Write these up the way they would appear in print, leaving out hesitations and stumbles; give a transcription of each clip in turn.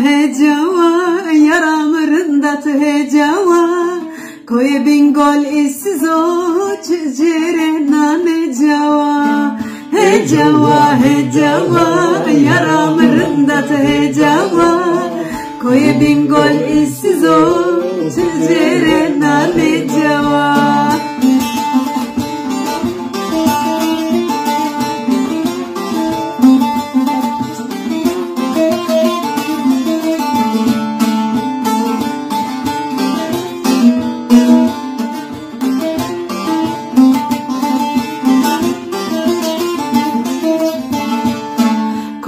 Hejawa yaramırındat hejawa koy bingol isizo çizere nane jawa hejawa yaramırındat hejawa koy bingol isizo çizere nane jawa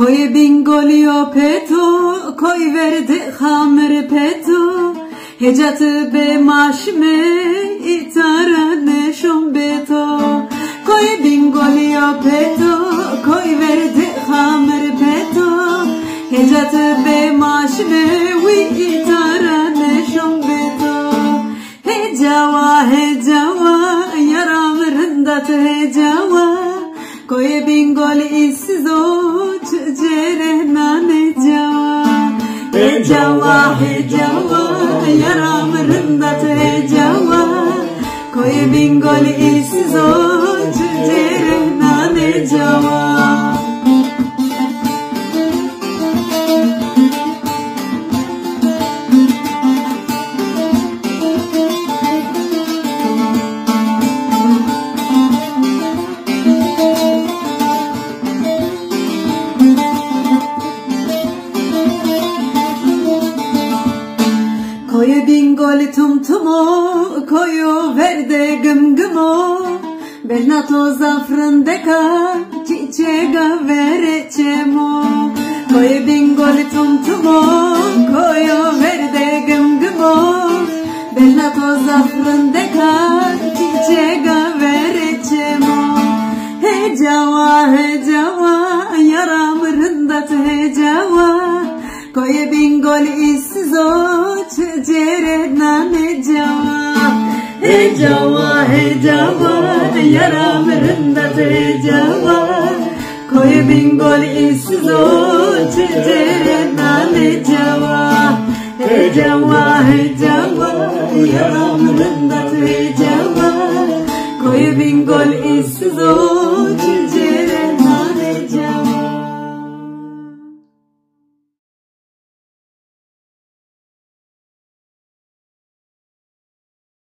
Koy bingolio peto, koy verdi hamr peto, hecatı be maşme, itarane şom beto. Koy bingolio peto, koy verdi hamr peto, hecatı be maşme, itarane şom beto. Hejawa yaramırındat hejawa, koy bingol isizo çizere nane jawa hejawa yaramırındat hejawa koy bingol isizo çizere nane jawa Koy bingol tumtumo, koyu verde gımgımo, belnato zafrın deka, çiçeğe vereceğimo. Koy bingol tumtumo, koyu verde gımgımo, belnato zafrın deka, çiçeğe vereceğimo. Hejawa yaramırındat hejawa, koy bingol isizo çizere nane jawa yaramırındat hejawa koy bingol isizo çizere nane jawa yaramırındat hejawa koy bingol isizo